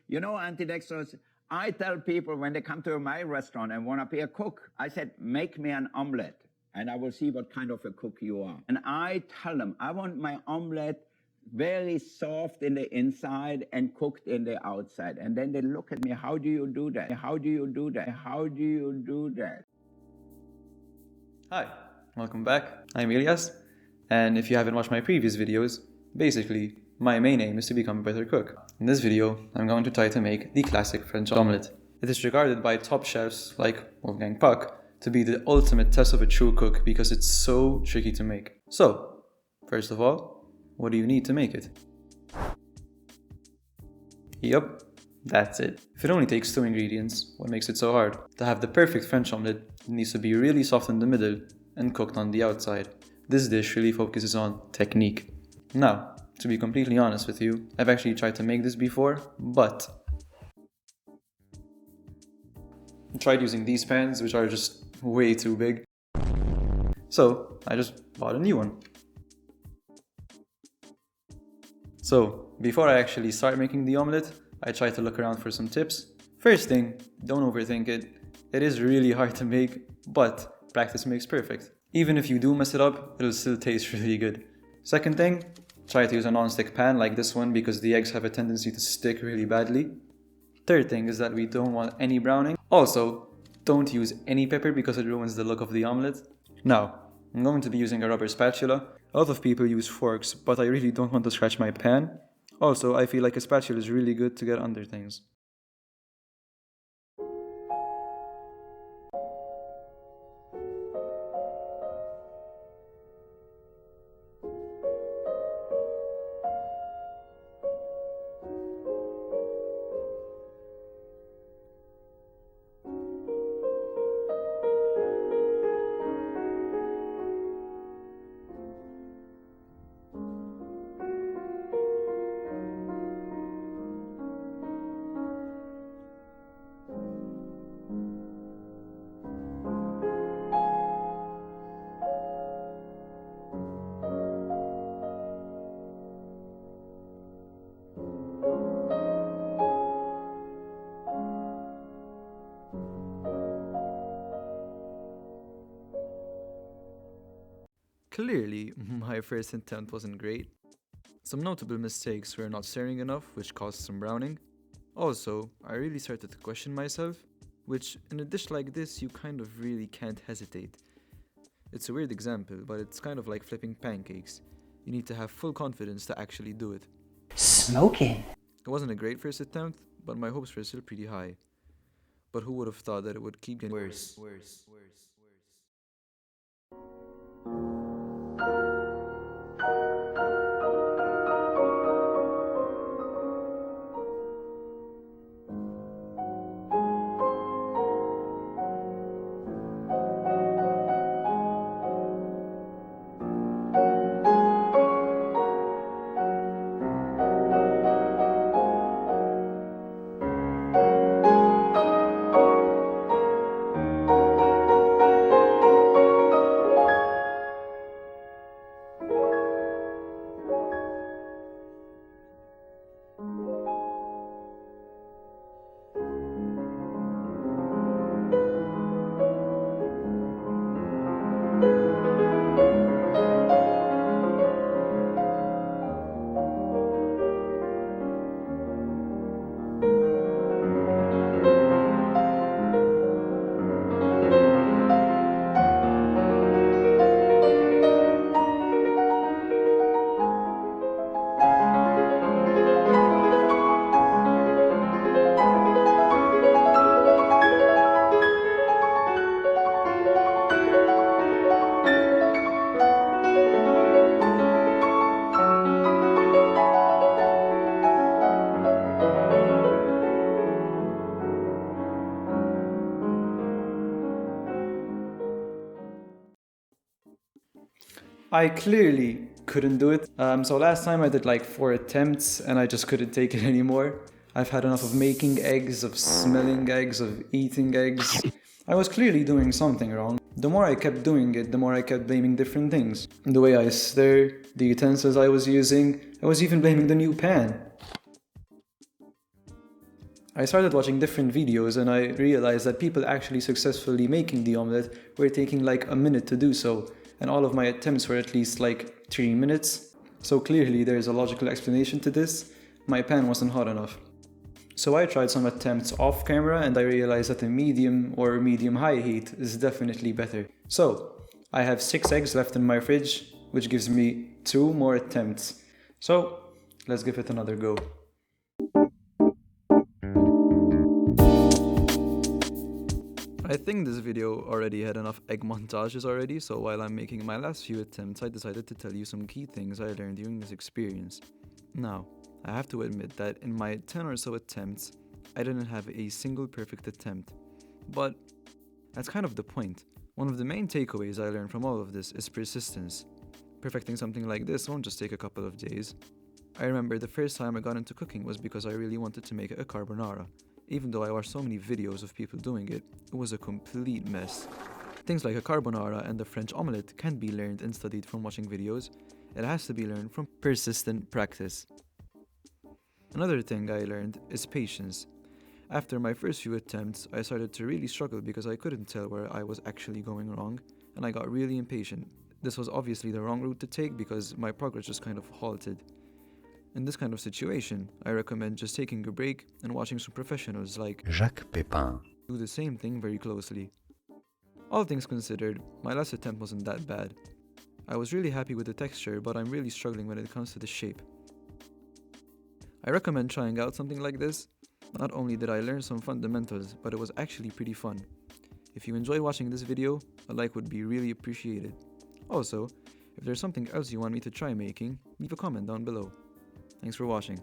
You know, antidextrose, I tell people when they come to my restaurant and want to be a cook, I said, make me an omelette and I will see what kind of a cook you are. And I tell them, I want my omelette very soft in the inside and cooked in the outside. And then they look at me, how do you do that? How do you do that? How do you do that? Hi, welcome back. I'm Elias, and if you haven't watched my previous videos, basically, my main aim is to become a better cook. In this video, I'm going to try to make the classic French omelette. It is regarded by top chefs like Wolfgang Puck to be the ultimate test of a true cook because it's so tricky to make. So, first of all, what do you need to make it? Yup, that's it. If it only takes 2 ingredients, what makes it so hard? To have the perfect French omelette, it needs to be really soft in the middle and cooked on the outside. This dish really focuses on technique. Now, to be completely honest with you, I've actually tried to make this before, but I tried using these pans, which are just way too big. So, I just bought a new one. So, before I actually start making the omelette, I try to look around for some tips. First thing, don't overthink it. It is really hard to make, but practice makes perfect. Even if you do mess it up, it'll still taste really good. Second thing, try to use a non-stick pan like this one because the eggs have a tendency to stick really badly. Third thing is that we don't want any browning. Also, don't use any pepper because it ruins the look of the omelette. Now, I'm going to be using a rubber spatula. A lot of people use forks, but I really don't want to scratch my pan. Also, I feel like a spatula is really good to get under things. Clearly, my first attempt wasn't great. Some notable mistakes were not stirring enough, which caused some browning. Also, I really started to question myself, which in a dish like this you kind of really can't hesitate. It's a weird example, but it's kind of like flipping pancakes. You need to have full confidence to actually do it. Smoking. It wasn't a great first attempt, but my hopes were still pretty high. But who would have thought that it would keep getting worse. I clearly couldn't do it. So last time I did like 4 attempts and I just couldn't take it anymore. I've had enough of making eggs, of smelling eggs, of eating eggs. I was clearly doing something wrong. The more I kept doing it, the more I kept blaming different things. The way I stir, the utensils I was using, I was even blaming the new pan. I started watching different videos and I realized that people actually successfully making the omelette were taking like a minute to do so, and all of my attempts were at least like 3 minutes. So clearly there is a logical explanation to this. My pan wasn't hot enough. So I tried some attempts off camera and I realized that a medium or medium-high heat is definitely better. So I have 6 eggs left in my fridge, which gives me 2 more attempts. So let's give it another go. I think this video already had enough egg montages already, so while I'm making my last few attempts, I decided to tell you some key things I learned during this experience. Now, I have to admit that in my 10 or so attempts, I didn't have a single perfect attempt. But that's kind of the point. One of the main takeaways I learned from all of this is persistence. Perfecting something like this won't just take a couple of days. I remember the first time I got into cooking was because I really wanted to make a carbonara. Even though I watched so many videos of people doing it, it was a complete mess. Things like a carbonara and the French omelette can't be learned and studied from watching videos. It has to be learned from persistent practice. Another thing I learned is patience. After my first few attempts, I started to really struggle because I couldn't tell where I was actually going wrong, and I got really impatient. This was obviously the wrong route to take because my progress just kind of halted. In this kind of situation, I recommend just taking a break and watching some professionals like Jacques Pépin do the same thing very closely. All things considered, my last attempt wasn't that bad. I was really happy with the texture, but I'm really struggling when it comes to the shape. I recommend trying out something like this. Not only did I learn some fundamentals, but it was actually pretty fun. If you enjoyed watching this video, a like would be really appreciated. Also, if there's something else you want me to try making, leave a comment down below. Thanks for watching.